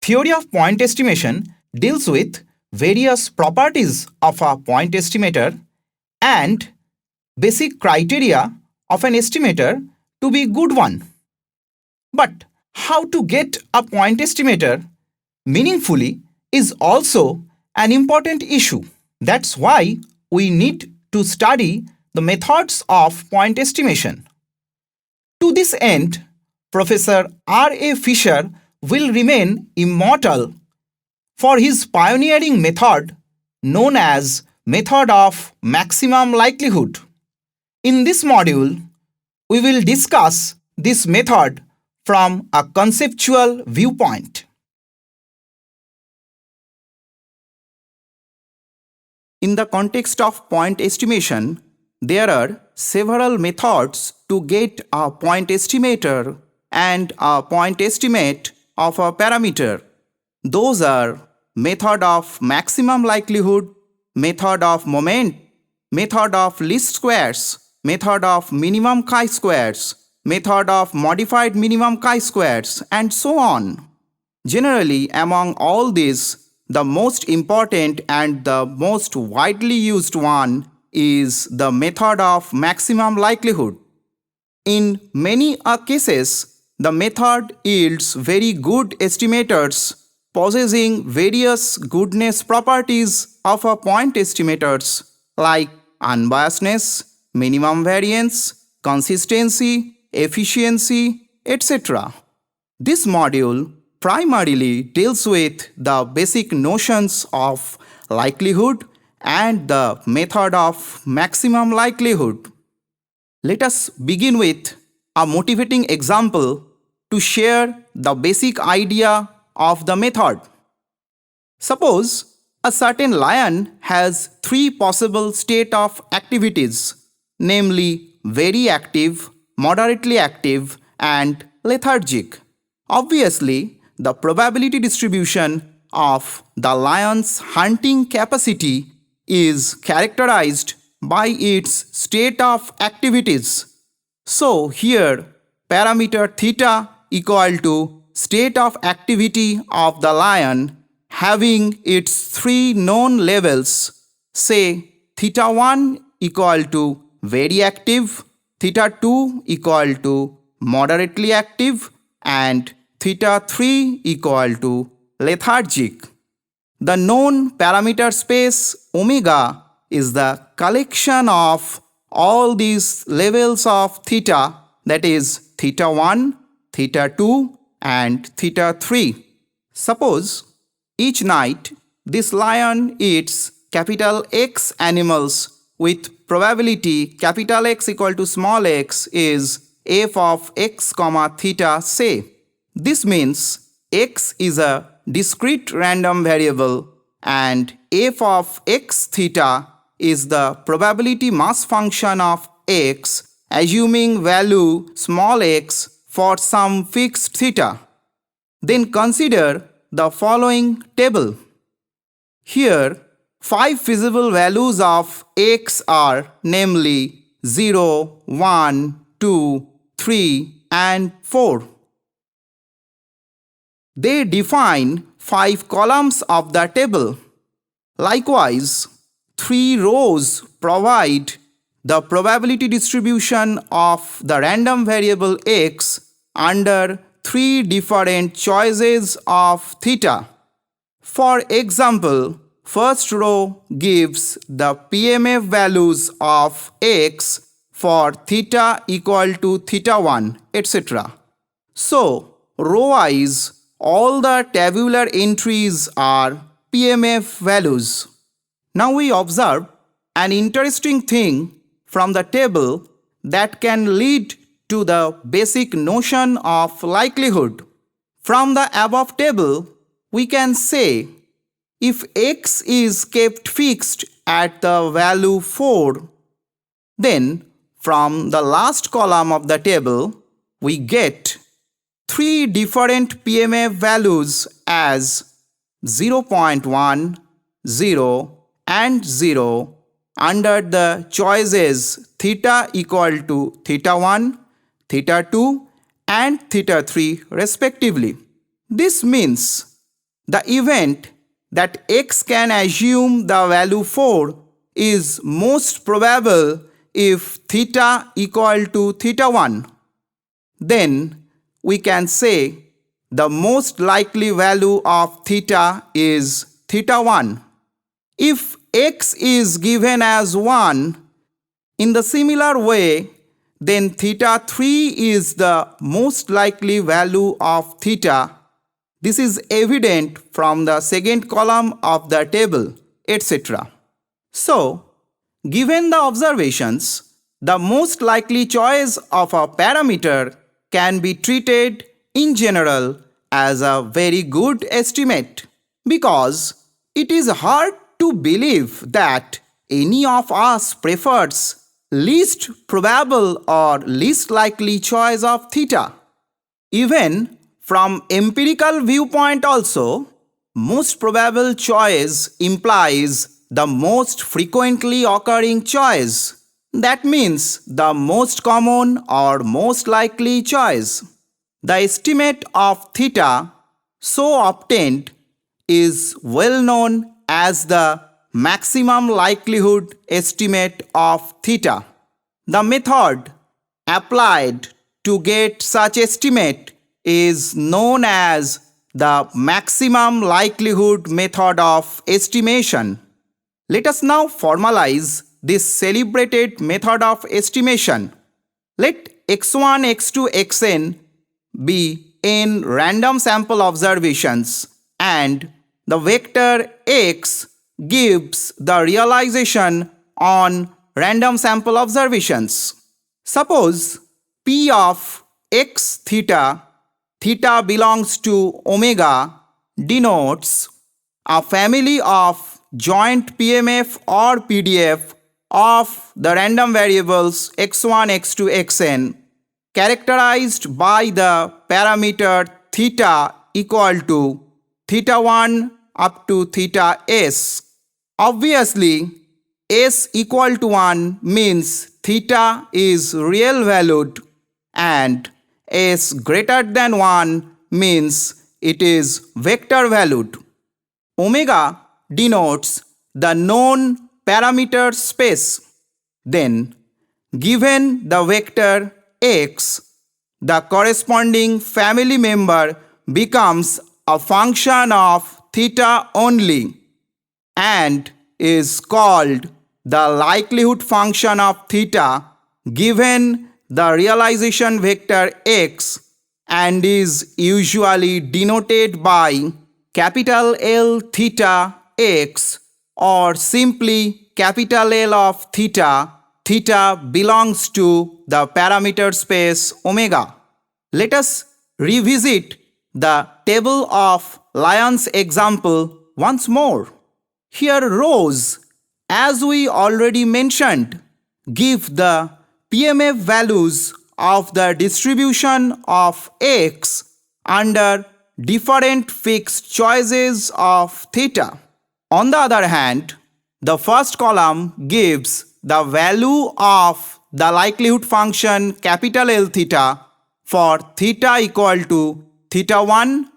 Theory of point estimation deals with various properties of a point estimator and basic criteria of an estimator to be good one. But how to get a point estimator meaningfully is also an important issue. That's why we need to study the methods of point estimation. To this end, Professor R. A. Fisher will remain immortal for his pioneering method known as method of maximum likelihood. In this module, we will discuss this method from a conceptual viewpoint. In the context of point estimation, there are several methods to get a point estimator and a point estimate of a parameter. Those are method of maximum likelihood, method of moment, method of least squares, method of minimum chi-squares, method of modified minimum chi-squares, and so on. Generally, among all these, the most important and the most widely used one is the method of maximum likelihood. In many cases, the method yields very good estimators possessing various goodness properties of a point estimators like unbiasedness, minimum variance, consistency, efficiency, etc. This module primarily deals with the basic notions of likelihood and the method of maximum likelihood. Let us begin with a motivating example to share the basic idea of the method. Suppose a certain lion has three possible state of activities, namely very active, moderately active, and lethargic. Obviously, the probability distribution of the lion's hunting capacity is characterized by its state of activities. So here parameter theta equal to state of activity of the lion having its three known levels, say theta 1 equal to very active, theta 2 equal to moderately active, and theta 3 equal to lethargic. The known parameter space omega is the collection of all these levels of theta, that is theta 1, theta 2 and theta 3. Suppose each night this lion eats capital X animals with probability capital X equal to small x is f of x comma theta, say. This means x is a discrete random variable and f of x theta is the probability mass function of x assuming value small x for some fixed theta. Then consider the following table. Here 5 feasible values of x are namely 0, 1, 2, 3 and 4. They define 5 columns of the table. Likewise, 3 rows provide the probability distribution of the random variable x under 3 different choices of theta. For example, first row gives the PMF values of x for theta equal to theta 1, etc. So, row-wise, all the tabular entries are PMF values. Now we observe an interesting thing from the table that can lead to the basic notion of likelihood. From the above table, we can say if x is kept fixed at the value 4, then from the last column of the table, we get 3 different PMF values as 0.1, 0 and 0 under the choices theta equal to theta 1, theta 2 and theta 3 respectively. This means The event that x can assume the value 4 is most probable if theta equal to theta 1. Then we can say the most likely value of theta is theta 1. If x is given as 1, in the similar way, then theta 3 is the most likely value of theta. This is evident from the second column of the table, etc. So, given the observations, the most likely choice of a parameter can be treated in general as a very good estimate, because it is hard to believe that any of us prefers least probable or least likely choice of theta. Even from empirical viewpoint also, most probable choice implies the most frequently occurring choice. That means the most common or most likely choice. The estimate of theta so obtained is well known as the maximum likelihood estimate of theta. The method applied to get such estimate is known as the maximum likelihood method of estimation. Let us now formalize this celebrated method of estimation. Let x1, x2, xn be n random sample observations, and the vector x gives the realization on random sample observations. Suppose p of x theta, theta belongs to omega, denotes a family of joint PMF or PDF of the random variables x1, x2, xn characterized by the parameter theta equal to theta 1 up to theta s. Obviously, s equal to 1 means theta is real valued, and s greater than 1 means it is vector valued. Omega denotes the known parameter space. Then, given the vector x, the corresponding family member becomes a function of theta only and is called the likelihood function of theta given the realization vector x, and is usually denoted by capital L theta x, or simply capital L of theta. Theta belongs to the parameter space omega. Let us revisit the table of Lyon's example once more. Here rows, as we already mentioned, give the PMF values of the distribution of x under different fixed choices of theta. On the other hand, the first column gives the value of the likelihood function capital L theta for theta equal to theta 1,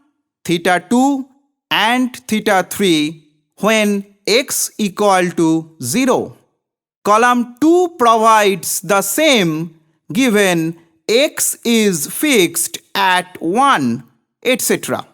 theta 2 and theta 3 when x equal to 0. Column 2 provides the same given x is fixed at 1, etc.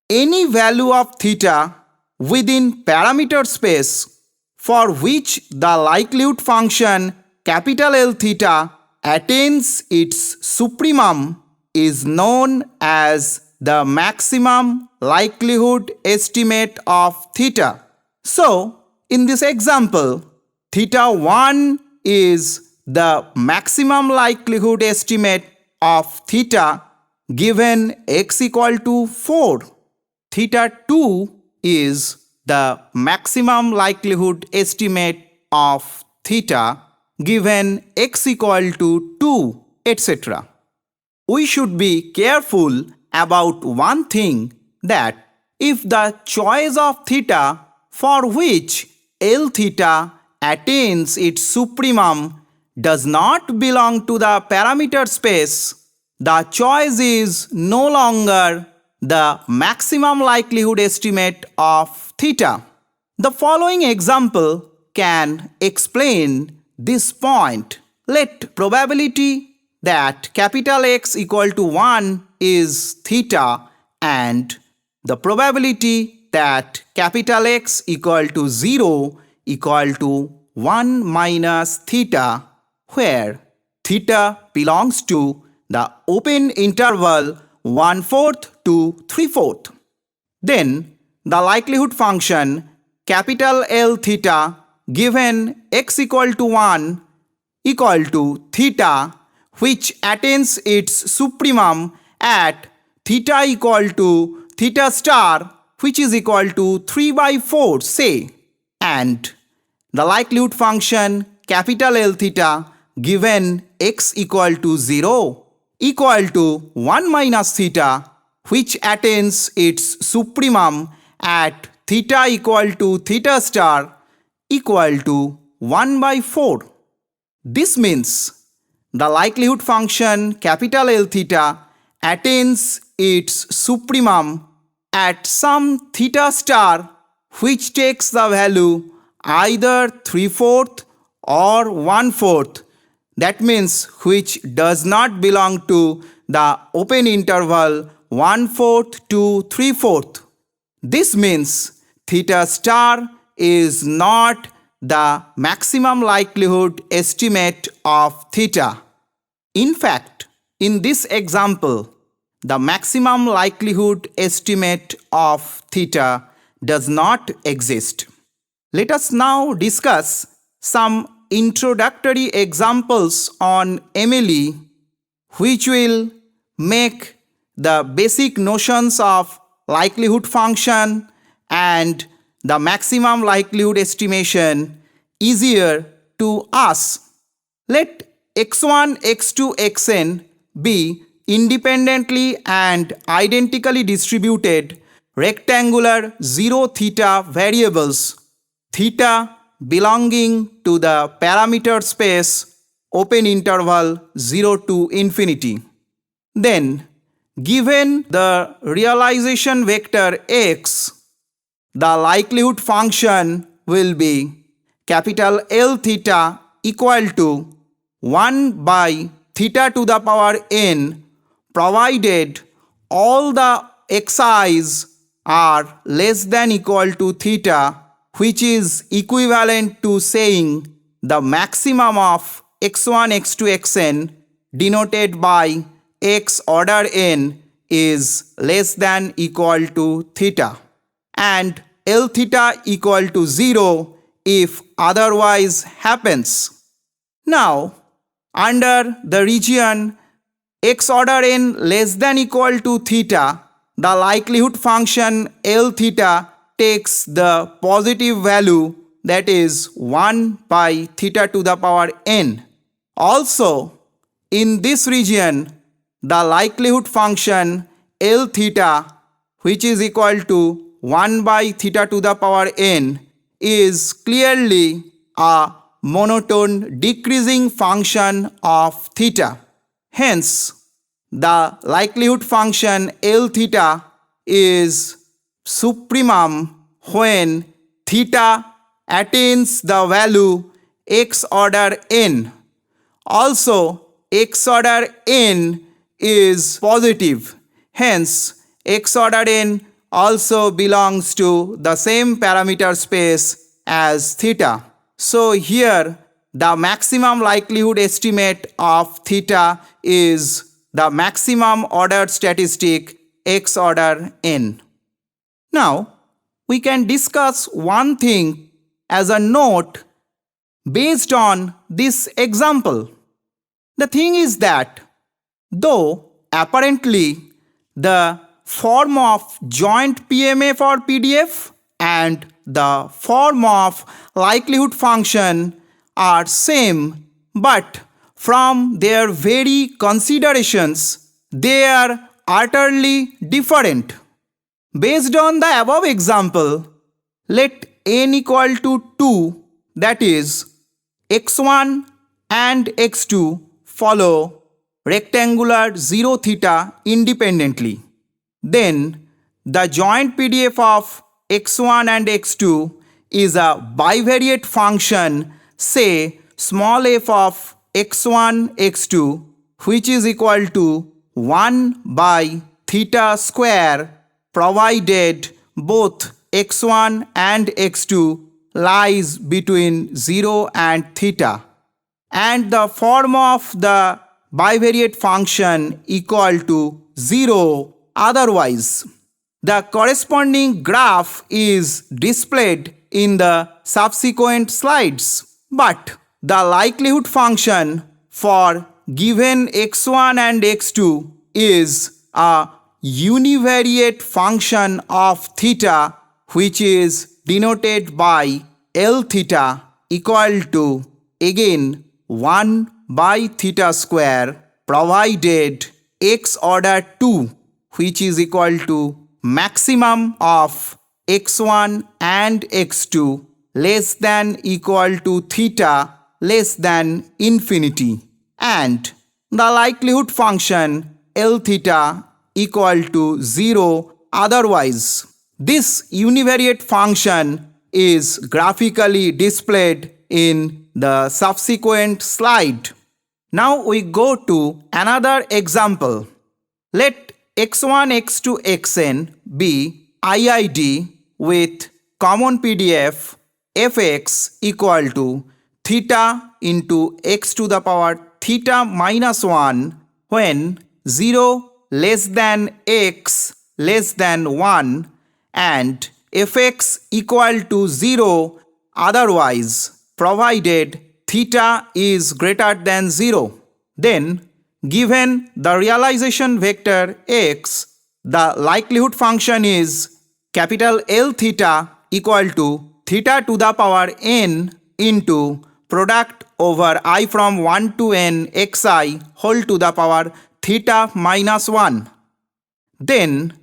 Any value of theta within parameter space for which the likelihood function capital L theta attains its supremum is known as the maximum likelihood estimate of theta. So, in this example, theta 1 is the maximum likelihood estimate of theta given x equal to 4. Theta 2 is the maximum likelihood estimate of theta given x equal to 2, etc. We should be careful about one thing, that if the choice of theta for which L theta attains its supremum does not belong to the parameter space, the choice is no longer the maximum likelihood estimate of theta. The following example can explain this point. Let probability that capital X equal to 1 is theta and the probability that capital X equal to 0 equal to 1 minus theta, where theta belongs to the open interval 1/4 to 3/4. Then the likelihood function capital L theta given x equal to 1 equal to theta, which attains its supremum at theta equal to theta star, which is equal to 3/4 say, and the likelihood function capital L theta given x equal to 0 equal to 1 minus theta, which attains its supremum at theta equal to theta star equal to 1/4. This means the likelihood function capital L theta attains its supremum at some theta star which takes the value either 3/4 or 1/4, that means which does not belong to the open interval 1/4 to 3/4. This means theta star is not the maximum likelihood estimate of theta. In fact, in this example, the maximum likelihood estimate of theta does not exist. Let us now discuss some introductory examples on MLE which will make the basic notions of likelihood function and the maximum likelihood estimation easier to us. Let x1, x2, xn be independently and identically distributed rectangular 0 theta variables, theta belonging to the parameter space open interval 0 to infinity. Then, given the realization vector x, the likelihood function will be capital L theta equal to 1 by theta to the power n, provided all the xi's are less than equal to theta, which is equivalent to saying the maximum of x1, x2, xn denoted by x order n is less than equal to theta, and L theta equal to 0 if otherwise happens. Now, under the region x order n less than equal to theta, the likelihood function L theta takes the positive value, that is 1 by theta to the power n. Also, in this region, the likelihood function L theta, which is equal to 1 by theta to the power n, is clearly a monotone decreasing function of theta. Hence, the likelihood function L theta is supremum when theta attains the value x order n. Also, x order n is positive. Hence, x order n also belongs to the same parameter space as theta. So here the maximum likelihood estimate of theta is the maximum ordered statistic x order n. Now we can discuss one thing as a note based on this example. The thing is that though apparently the form of joint PMF or PDF and the form of likelihood function are same, but from their very considerations they are utterly different. Based on the above example, let n equal to 2, that is x1 and x2 follow rectangular 0 theta independently. then the joint PDF of x1 and x2 is a bivariate function, say small f of x1 x2, which is equal to 1 by theta square, provided both x1 and x2 lies between 0 and theta, and the form of the bivariate function equal to 0 otherwise. The corresponding graph is displayed in the subsequent slides, but the likelihood function for given x1 and x2 is a univariate function of theta, which is denoted by L theta equal to again 1 by theta square, provided x order 2, which is equal to maximum of x1 and x2 less than equal to theta less than infinity, and the likelihood function L theta equal to 0 otherwise. This univariate function is graphically displayed in the subsequent slide. Now we go to another example. Let x1, x2, xn be IID with common PDF fx equal to theta into x to the power theta minus 1 when 0 less than x less than 1 and fx equal to 0 otherwise, provided theta is greater than 0. Then, given the realization vector x, the likelihood function is capital L theta equal to theta to the power n into product over I from 1 to n xi whole to the power theta minus 1. Then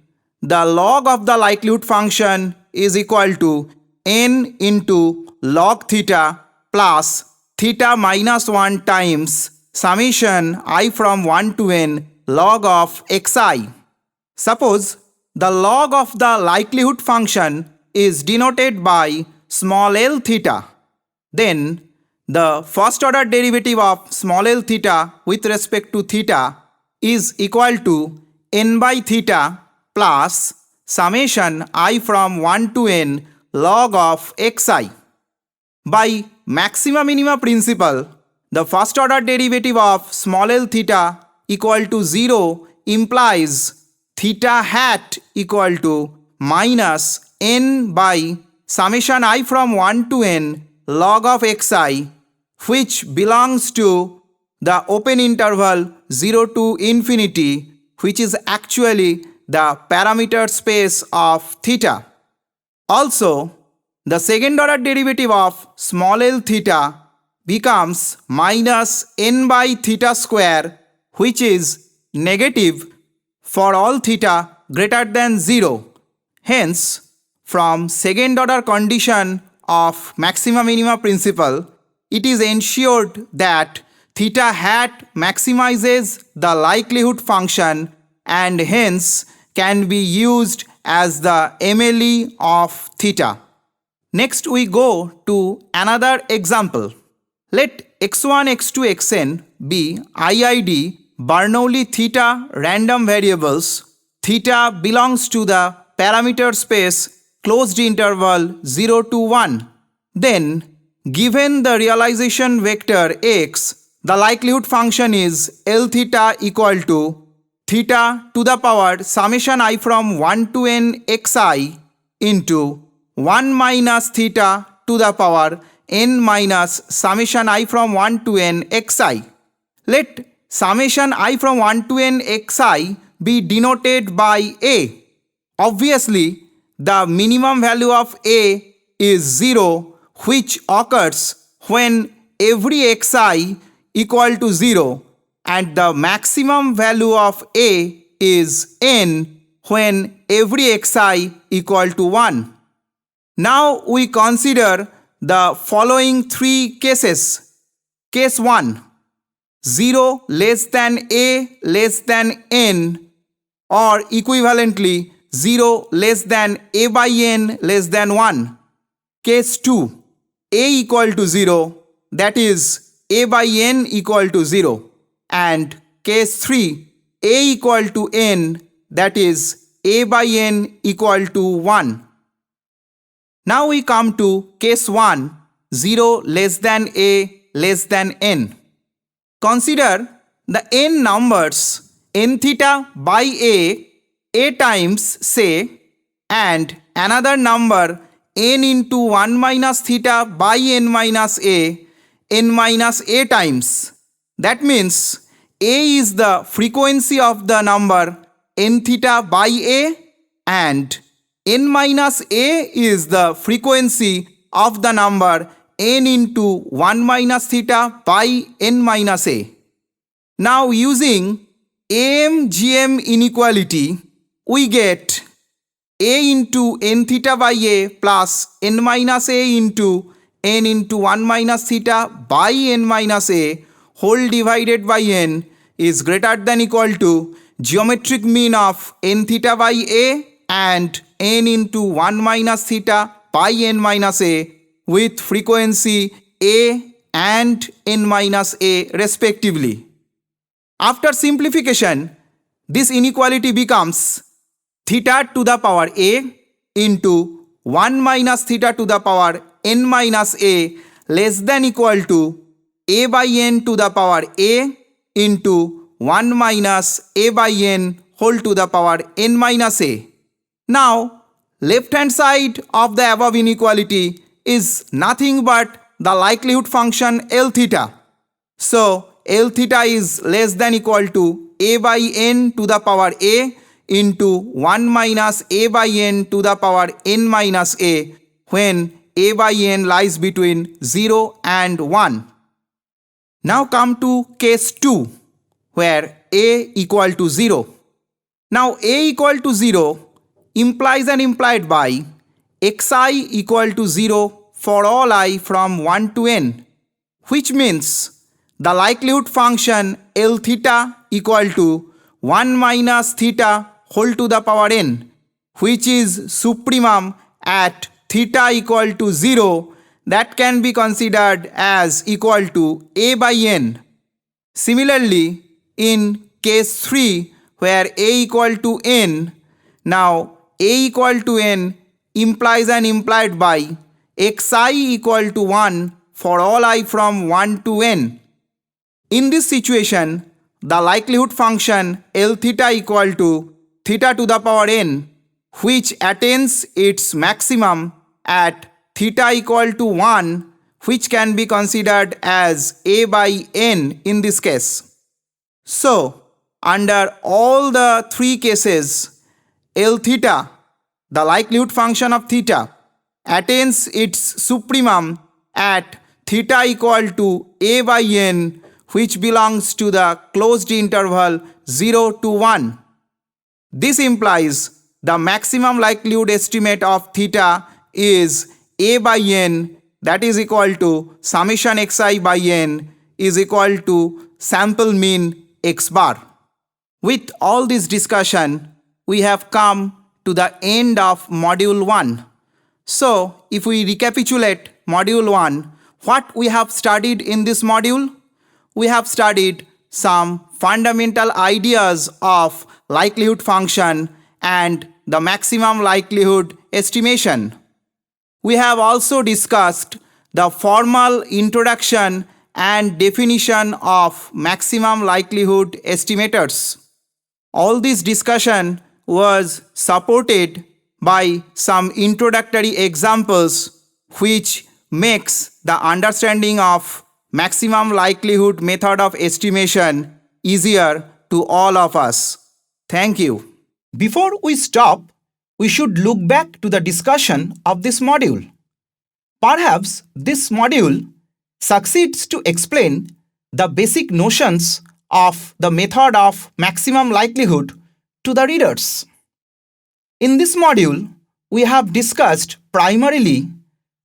the log of the likelihood function is equal to n into log theta plus theta minus 1 times summation I from 1 to n log of xi. Suppose the log of the likelihood function is denoted by small l theta. Then the first order derivative of small l theta with respect to theta is equal to n by theta plus summation I from 1 to n log of xi. By maxima minima principle, the first order derivative of small l theta equal to 0 implies theta hat equal to minus n by summation I from 1 to n log of xi, which belongs to the open interval 0 to infinity, which is actually the parameter space of theta. Also, the second order derivative of small l theta becomes minus n by theta square, which is negative for all theta greater than 0. Hence, from second order condition of maxima minima principle, it is ensured that theta hat maximizes the likelihood function and hence can be used as the MLE of theta. Next we go to another example. Let x1, x2, xn be IID Bernoulli theta random variables. Theta belongs to the parameter space closed interval 0 to 1. Then, given the realization vector x, the likelihood function is L theta equal to theta to the power summation I from 1 to n xi into 1 minus theta to the power n minus summation I from 1 to n xi. Let summation I from 1 to n xi be denoted by a. Obviously, the minimum value of a is 0, which occurs when every xi equal to 0, and the maximum value of a is n when every xi equal to 1. Now we consider the following three cases. Case 1. 0 less than a less than n or equivalently 0 less than a by n less than 1. Case 2, a equal to 0, that is a by n equal to 0. And case 3, a equal to n, that is a by n equal to 1. Now we come to case 1, 0 less than a less than n. Consider the n numbers n theta by a times say, and another number n into 1 minus theta by n minus a times. That means a is the frequency of the number n theta by a and n minus a is the frequency of the number n into 1 minus theta by n minus a. Now using AM-GM inequality, we get a into n theta by a plus n minus a into n into 1 minus theta by n minus a whole divided by n is greater than equal to geometric mean of n theta by a and n into 1 minus theta by n minus a with frequency a and n minus a respectively. After simplification, this inequality becomes theta to the power a into 1 minus theta to the power n minus a less than equal to a by n to the power a into 1 minus a by n whole to the power n minus a. Now, left hand side of the above inequality is nothing but the likelihood function L theta. So, L theta is less than equal to a by n to the power a into 1 minus a by n to the power n minus a when a by n lies between 0 and 1. Now come to case 2 where a equal to 0. Now a equal to 0 implies and implied by xi equal to 0 for all I from 1 to n, which means the likelihood function L theta equal to 1 minus theta whole to the power n, which is supremum at theta equal to 0, that can be considered as equal to a by n. Similarly, in case 3 where a equal to n, now a equal to n implies and implied by xi equal to 1 for all I from 1 to n. In this situation, the likelihood function L theta equal to theta to the power n, which attains its maximum at theta equal to 1, which can be considered as a by n in this case. So, under all the three cases, L theta, the likelihood function of theta, attains its supremum at theta equal to a by n, which belongs to the closed interval 0 to 1. This implies the maximum likelihood estimate of theta is a by n, that is equal to summation xi by n is equal to sample mean x bar. With all this discussion, we have come to the end of module 1. So, if we recapitulate module 1, what we have studied in this module? We have studied some fundamental ideas of likelihood function and the maximum likelihood estimation. We have also discussed the formal introduction and definition of maximum likelihood estimators. All this discussion was supported by some introductory examples which makes the understanding of maximum likelihood method of estimation easier to all of us. Thank you. Before we stop, we should look back to the discussion of this module. Perhaps this module succeeds to explain the basic notions of the method of maximum likelihood to the readers. In this module, we have discussed primarily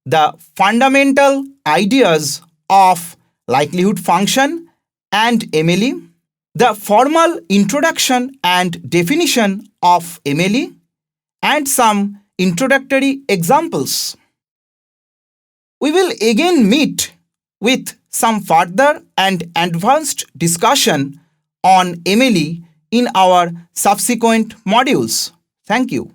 the fundamental ideas of likelihood function and MLE, the formal introduction and definition of MLE, and some introductory examples. We will again meet with some further and advanced discussion on MLE in our subsequent modules. Thank you.